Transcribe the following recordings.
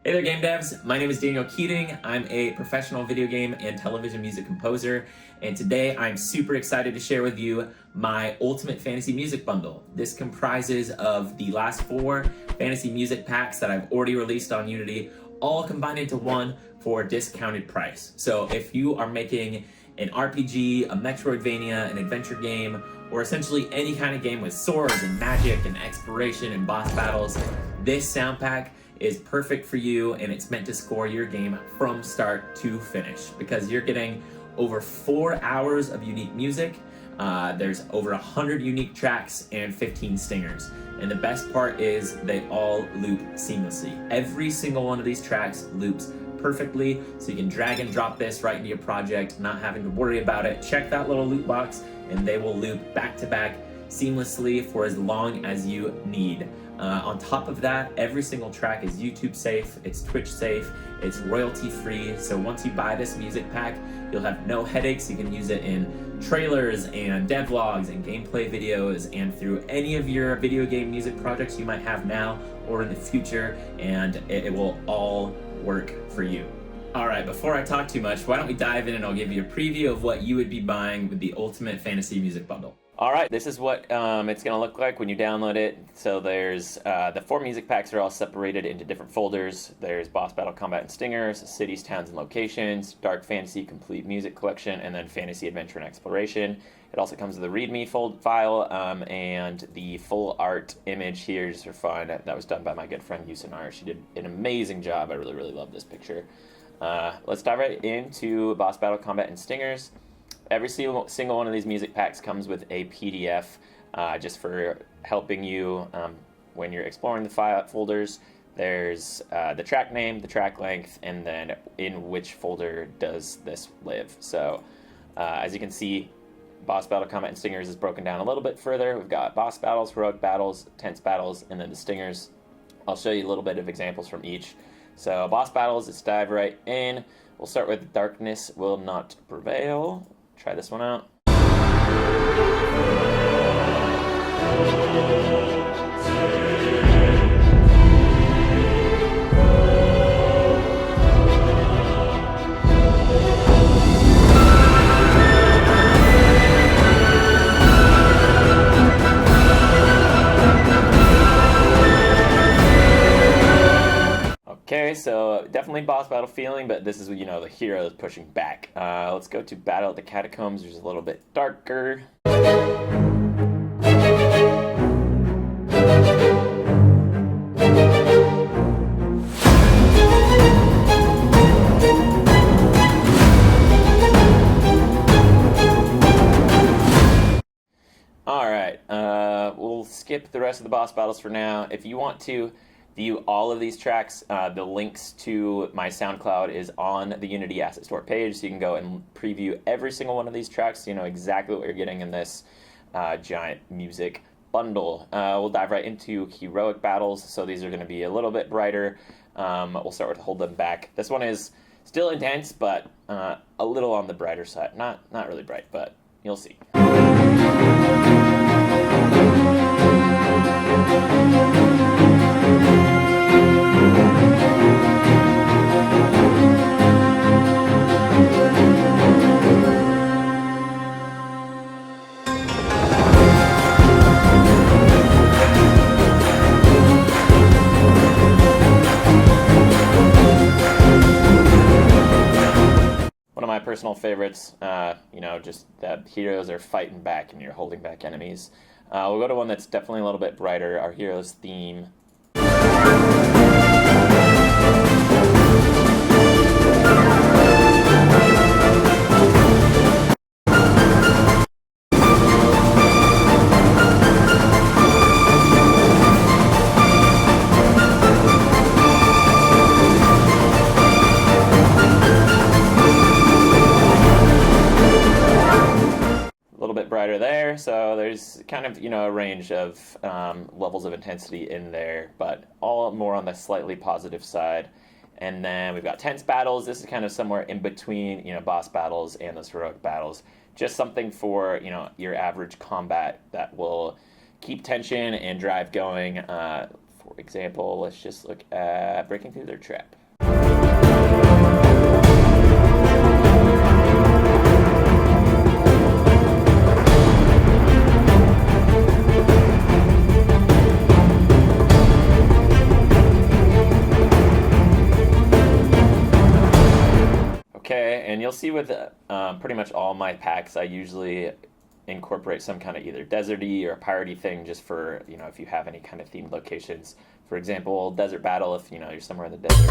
Hey there, game devs. My name is Daniel Keating. I'm a professional video game and television music composer, and today I'm super excited to share with you my Ultimate Fantasy Music Bundle. This comprises of the last 4 fantasy music packs that I've already released on Unity, all combined into one for a discounted price. So if you are making an RPG, a Metroidvania, an adventure game, or essentially any kind of game with swords and magic and exploration and boss battles, this sound pack is perfect for you, and it's meant to score your game from start to finish because you're getting over 4 hours of unique music. There's over 100 unique tracks and 15 stingers. And the best part is they all loop seamlessly. Every single one of these tracks loops perfectly, so you can drag and drop this right into your project, not having to worry about it. Check that little loop box and they will loop back to back seamlessly for as long as you need. On top of that, every single track is YouTube safe, it's Twitch safe, it's royalty free. So once you buy this music pack, you'll have no headaches. You can use it in trailers and devlogs and gameplay videos and through any of your video game music projects you might have now or in the future, and it will all work for you. All right, before I talk too much, why don't we dive in and I'll give you a preview of what you would be buying with the Ultimate Fantasy Music Bundle. All right, this is what it's going to look like when you download it. So there's the 4 music packs are all separated into different folders. There's Boss Battle, Combat, and Stingers, Cities, Towns, and Locations, Dark Fantasy, Complete Music Collection, and then Fantasy, Adventure, and Exploration. It also comes with a README file and the full art image here just for fun. That was done by my good friend Yusunar. She did an amazing job. I really, really love this picture. Let's dive right into Boss Battle, Combat, and Stingers. Every single one of these music packs comes with a PDF just for helping you when you're exploring the file folders. There's the track name, the track length, and then in which folder does this live. So as you can see, Boss Battle, Combat, and Stingers is broken down a little bit further. We've got Boss Battles, Heroic Battles, Tense Battles, and then the Stingers. I'll show you a little bit of examples from each. So Boss Battles, let's dive right in. We'll start with Darkness Will Not Prevail. Try this one out. Okay, so definitely boss battle feeling, but this is, the hero is pushing back. Let's go to Battle at the Catacombs, which is a little bit darker. Alright, we'll skip the rest of the boss battles for now. If you want to view all of these tracks, the links to my SoundCloud is on the Unity Asset Store page, so you can go and preview every single one of these tracks so you know exactly what you're getting in this giant music bundle. We'll dive right into Heroic Battles, so these are going to be a little bit brighter. We'll start with Hold Them Back. This one is still intense, but a little on the brighter side. Not really bright, but you'll see. My personal favorites, just that heroes are fighting back and you're holding back enemies. We'll go to one that's definitely a little bit brighter, our hero's theme. Brighter there, so there's kind of a range of levels of intensity in there, but all more on the slightly positive side. And then we've got Tense Battles. This is kind of somewhere in between boss battles and those heroic battles. Just something for your average combat that will keep tension and drive going For example, let's just look at breaking through their trap. Okay, and you'll see with pretty much all my packs, I usually incorporate some kind of either deserty or piratey thing just for, if you have any kind of themed locations. For example, desert battle if, you're somewhere in the desert.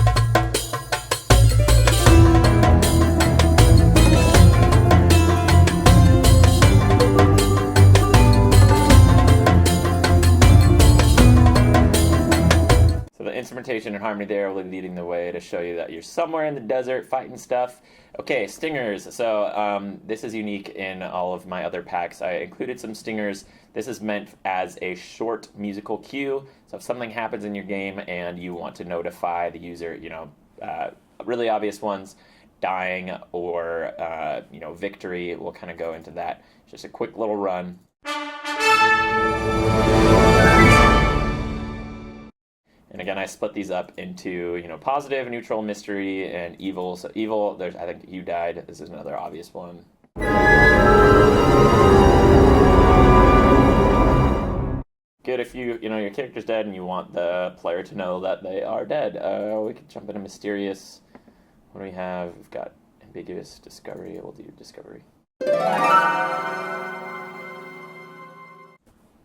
Instrumentation and harmony there will be leading the way to show you that you're somewhere in the desert fighting stuff. Okay, stingers. So this is unique in all of my other packs. I included some stingers. This is meant as a short musical cue. So if something happens in your game and you want to notify the user, really obvious ones, dying or victory, we'll kind of go into that. Just a quick little run. And again, I split these up into, positive, neutral, mystery, and evil. So evil, I think you died. This is another obvious one. Good if your character's dead and you want the player to know that they are dead. We could jump into mysterious. What do we have? We've got ambiguous, discovery. We'll do discovery.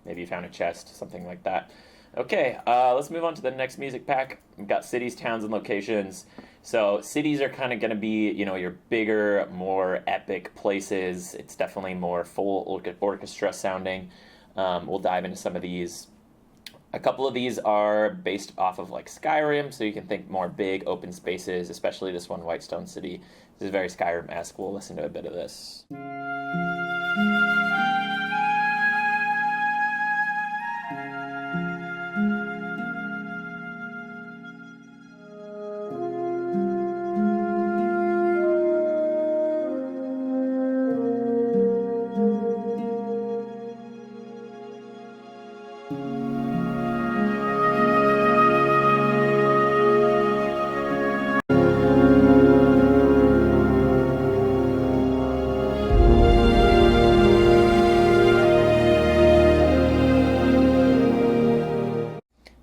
Maybe you found a chest, something like that. Okay, let's move on to the next music pack. We've got cities, towns, and locations. So cities are kind of going to be, your bigger, more epic places. It's definitely more full orchestra sounding. We'll dive into some of these. A couple of these are based off of like Skyrim, so you can think more big open spaces, especially this one, Whitestone City. This is very Skyrim-esque. We'll listen to a bit of this.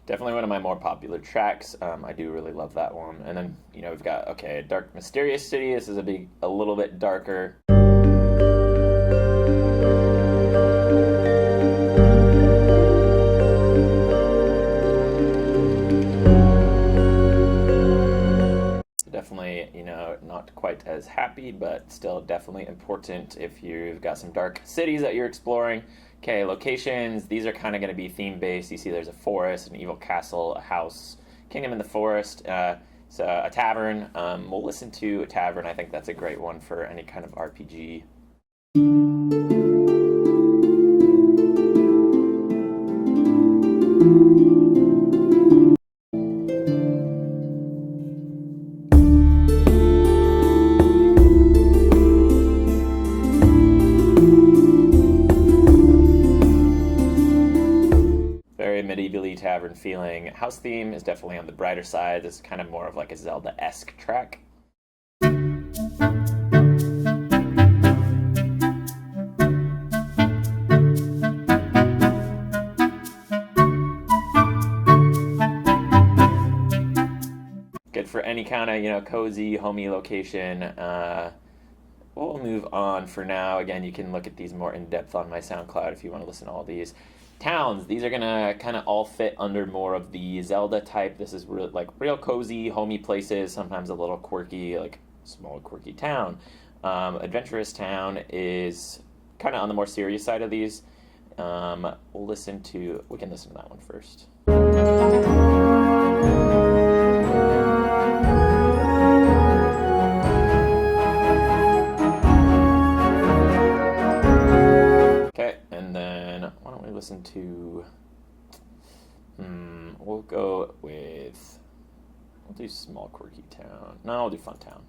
Definitely one of my more popular tracks. I do really love that one. And then, we've got, a dark, mysterious city. This is a little bit darker. Definitely, not quite as happy, but still definitely important if you've got some dark cities that you're exploring. Okay, locations, these are kind of going to be theme-based. You see there's a forest, an evil castle, a house, kingdom in the forest, so a tavern. We'll listen to a tavern. I think that's a great one for any kind of RPG. Medievally tavern feeling. House theme is definitely on the brighter side. This is kind of more of like a Zelda-esque track. Good for any kind of, cozy, homey location. We'll move on for now. Again, you can look at these more in depth on my SoundCloud if you want to listen to all these. Towns, these are gonna kind of all fit under more of the Zelda type. This is real cozy, homey places, sometimes a little quirky, like small quirky town. Adventurous town is kind of on the more serious side of these. We can listen to that one first. Listen to, we'll do small quirky town. No, we'll do fun town.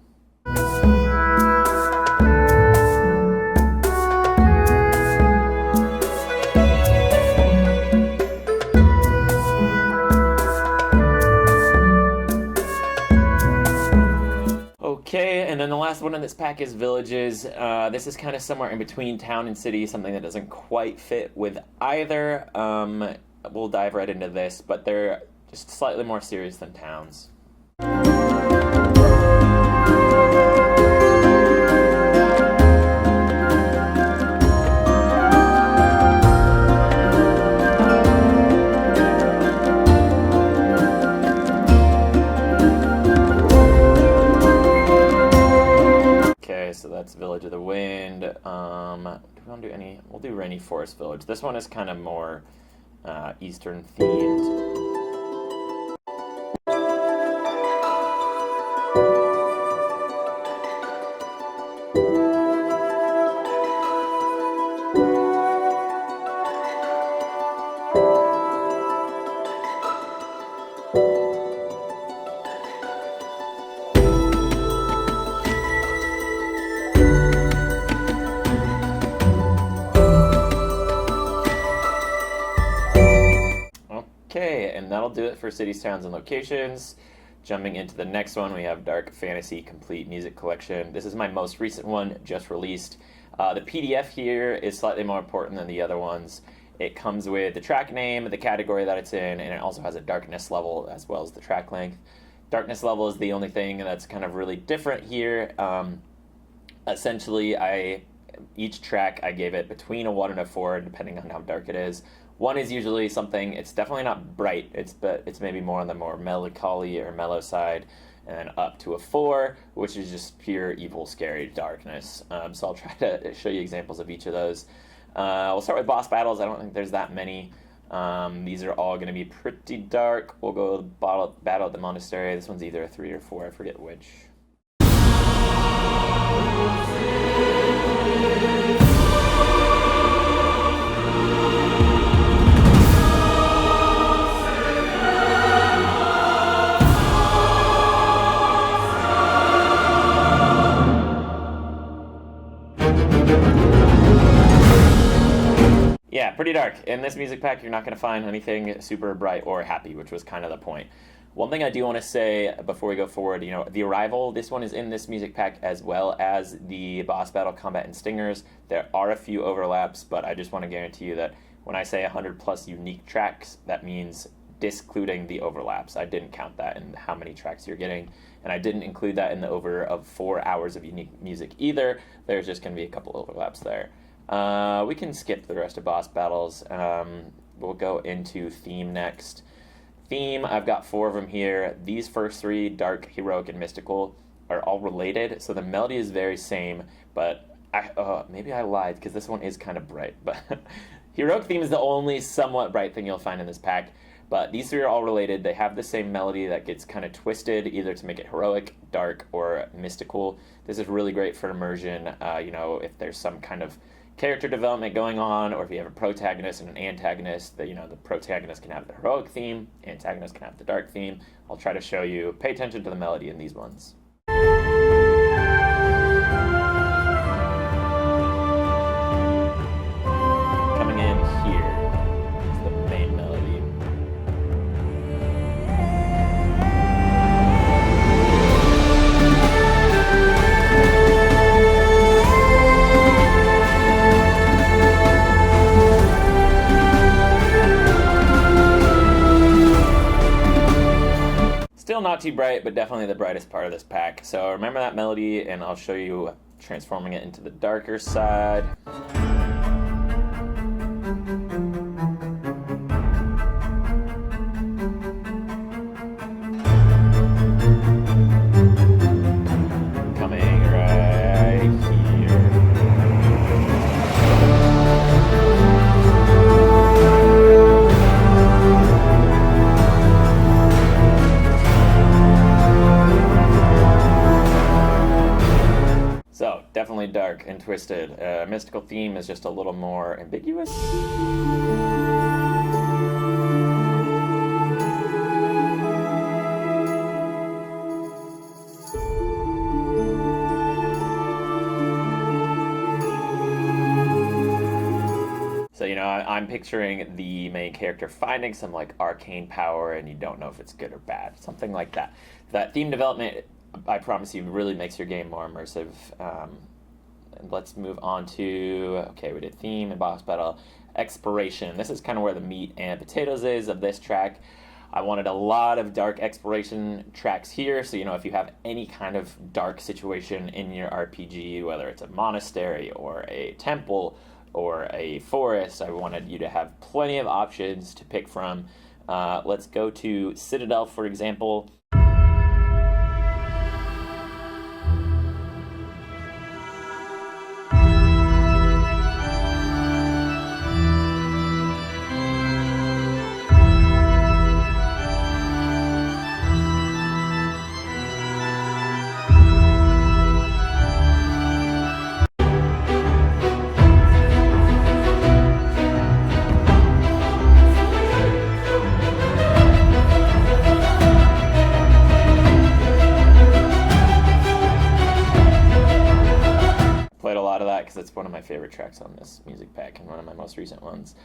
And then the last one in this pack is villages. This is kind of somewhere in between town and city, something that doesn't quite fit with either. We'll dive right into this, but they're just slightly more serious than towns. So that's Village of the Wind. Do we want to do any? We'll do Rainy Forest Village. This one is kind of more Eastern themed. Okay, and that'll do it for cities, towns, and locations. Jumping into the next one, we have Dark Fantasy Complete Music Collection. This is my most recent one, just released. The PDF here is slightly more important than the other ones. It comes with the track name, the category that it's in, and it also has a darkness level as well as the track length. Darkness level is the only thing that's kind of really different here. Essentially, each track I gave it between a 1 and a 4, depending on how dark it is. 1 is usually something, it's definitely not bright, but it's maybe more on the more melancholy or mellow side, and up to a 4, which is just pure evil, scary darkness. So I'll try to show you examples of each of those. We'll start with boss battles. I don't think there's that many. These are all going to be pretty dark. We'll go with Battle at the Monastery. This one's either a 3 or 4, I forget which. Yeah, pretty dark. In this music pack, you're not going to find anything super bright or happy, which was kind of the point. One thing I do want to say before we go forward, the Arrival, this one is in this music pack as well as the Boss Battle, Combat, and Stingers. There are a few overlaps, but I just want to guarantee you that when I say 100 plus unique tracks, that means discluding the overlaps. I didn't count that in how many tracks you're getting, and I didn't include that in the over of 4 hours of unique music either. There's just going to be a couple overlaps there. We can skip the rest of boss battles. We'll go into theme next. Theme, I've got 4 of them here. These first 3, dark, heroic, and mystical, are all related, so the melody is very same, but maybe I lied, because this one is kind of bright, but heroic theme is the only somewhat bright thing you'll find in this pack, but these 3 are all related. They have the same melody that gets kind of twisted, either to make it heroic, dark, or mystical. This is really great for immersion, if there's some kind of character development going on, or if you have a protagonist and an antagonist, the protagonist can have the heroic theme, antagonist can have the dark theme. I'll try to show you. Pay attention to the melody in these ones. Coming in here is the main melody. Still not too bright, but definitely the brightest part of this pack. So remember that melody, and I'll show you transforming it into the darker side. Coming right here. So, definitely dark and twisted. Mystical theme is just a little more ambiguous. So, I'm picturing the main character finding some arcane power, and you don't know if it's good or bad. Something like that. That theme development I promise you, really makes your game more immersive. And let's move on to, okay, we did theme and boss battle. Exploration. This is kind of where the meat and potatoes is of this track. I wanted a lot of dark exploration tracks here, so if you have any kind of dark situation in your RPG, whether it's a monastery or a temple or a forest, I wanted you to have plenty of options to pick from. Let's go to Citadel, for example. Because it's one of my favorite tracks on this music pack and one of my most recent ones.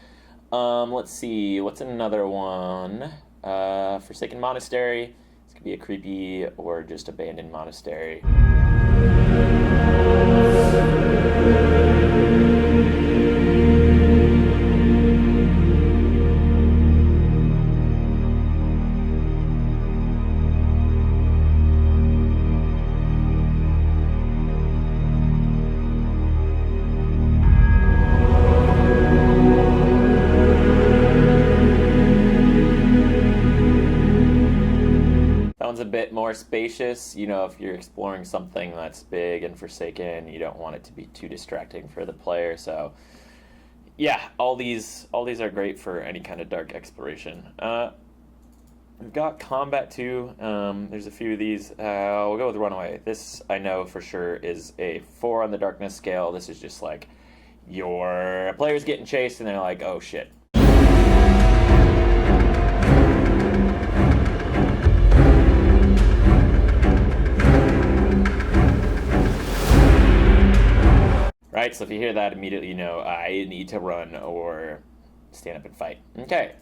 Let's see, what's another one? Forsaken Monastery. This could be a creepy or just abandoned monastery. A bit more spacious. If you're exploring something that's big and forsaken, you don't want it to be too distracting for the player. So yeah, all these are great for any kind of dark exploration. We've got combat too. There's a few of these. We'll go with Runaway. This I know for sure is a 4 on the darkness scale. This is just like your players getting chased and they're like, oh shit. Right, so if you hear that, immediately you know I need to run or stand up and fight. Okay,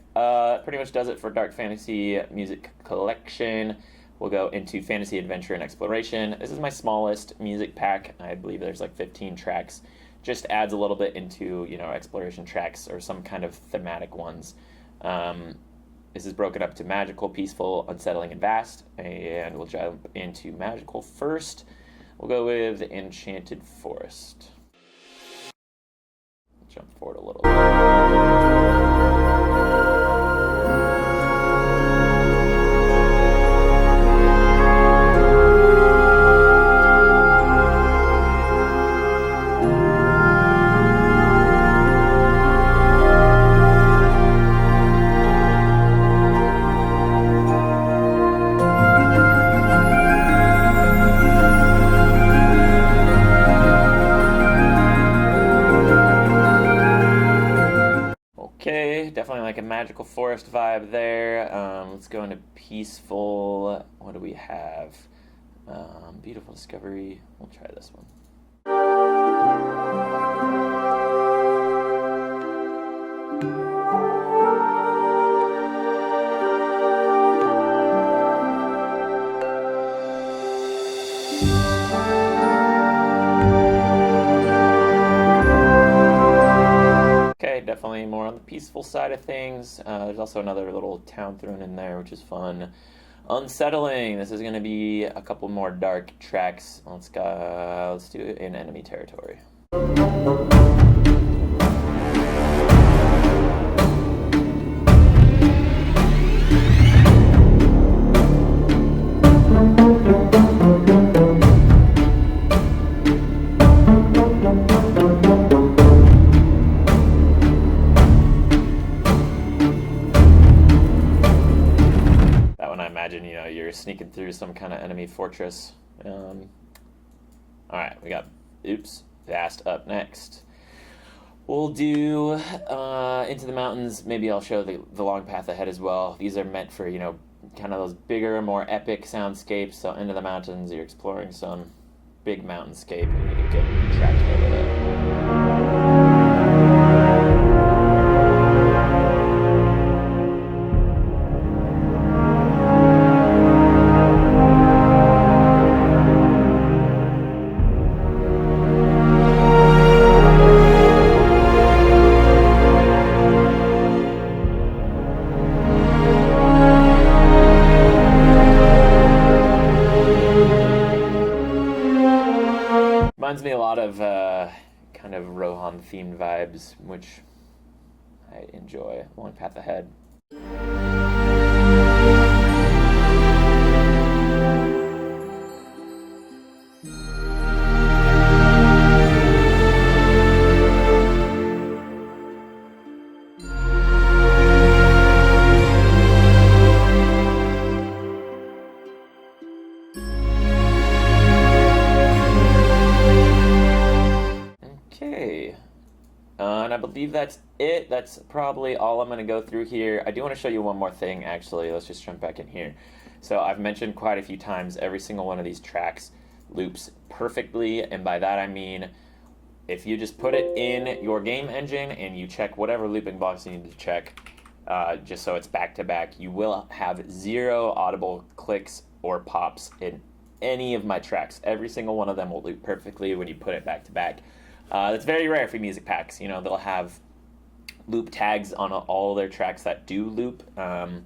pretty much does it for Dark Fantasy Music Collection. We'll go into Fantasy Adventure and Exploration. This is my smallest music pack. I believe there's like 15 tracks. Just adds a little bit into, exploration tracks or some kind of thematic ones. This is broken up to Magical, Peaceful, Unsettling, and Vast. And we'll jump into Magical first. We'll go with Enchanted Forest. Jump forward a little bit. Definitely like a Magical Forest vibe there. Let's go into Peaceful. What do we have? Beautiful Discovery. We'll try this one. Definitely more on the peaceful side of things. There's also another little town thrown in there, which is fun. Unsettling. This is going to be a couple more dark tracks. Let's do it in enemy territory. You're sneaking through some kind of enemy fortress. Alright, we got Vast up next. We'll do Into the Mountains. Maybe I'll show the long path ahead as well. These are meant for, kind of those bigger, more epic soundscapes. So Into the Mountains, you're exploring some big mountainscape and you need to get tracked over there. reminds me a lot of kind of Rohan themed vibes, which I enjoy. Long Path Ahead. Okay, and I believe that's it. That's probably all I'm going to go through here. I do want to show you one more thing, actually. Let's just jump back in here. So I've mentioned quite a few times every single one of these tracks loops perfectly, and by that I mean if you just put it in your game engine and you check whatever looping box you need to check, just so it's back to back, you will have 0 audible clicks or pops in any of my tracks. Every single one of them will loop perfectly when you put it back to back. That's very rare for music packs. You know, they'll have loop tags on all their tracks that do loop, and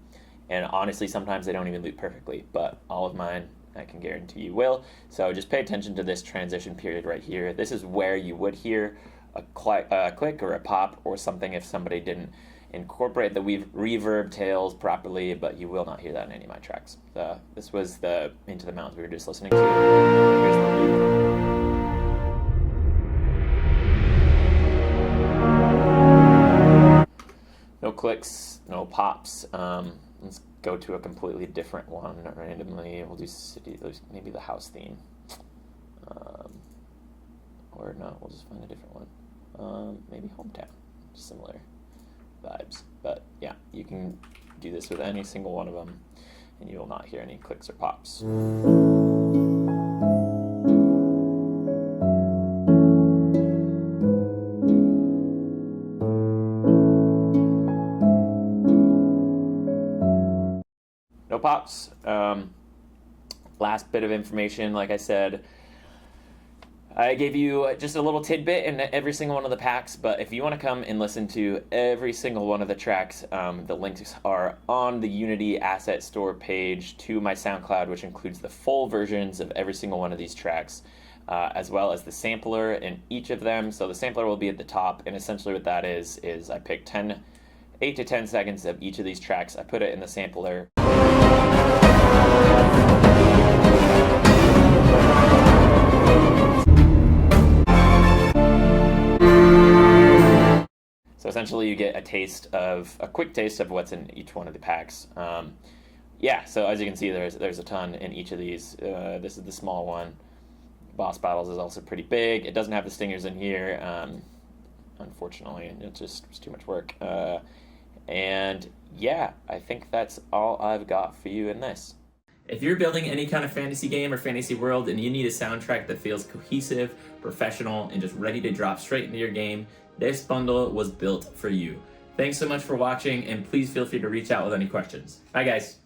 honestly sometimes they don't even loop perfectly, but all of mine I can guarantee you will. So just pay attention to this transition period right here. This is where you would hear a click or a pop or something if somebody didn't incorporate the reverb tails properly, but you will not hear that in any of my tracks. This was the Into the Mountains we were just listening to. Here's the loop. No clicks, no pops. Let's go to a completely different one randomly. We'll do city, maybe the house theme. Or no, we'll just find a different one. Maybe hometown. Similar vibes. But yeah, you can do this with any single one of them and you will not hear any clicks or pops. No pops. Last bit of information, like I said, I gave you just a little tidbit in every single one of the packs, but if you want to come and listen to every single one of the tracks, the links are on the Unity Asset Store page to my SoundCloud, which includes the full versions of every single one of these tracks, as well as the sampler in each of them. So the sampler will be at the top, and essentially what that is I pick 8 to 10 seconds of each of these tracks. I put it in the sampler. So essentially you get a quick taste of what's in each one of the packs. Yeah, so as you can see, there's a ton in each of these. This is the small one. Boss Battles is also pretty big. It doesn't have the stingers in here, unfortunately, and it just was too much work. And yeah, I think that's all I've got for you in this. If you're building any kind of fantasy game or fantasy world and you need a soundtrack that feels cohesive, professional, and just ready to drop straight into your game, this bundle was built for you. Thanks so much for watching, and please feel free to reach out with any questions. Bye guys.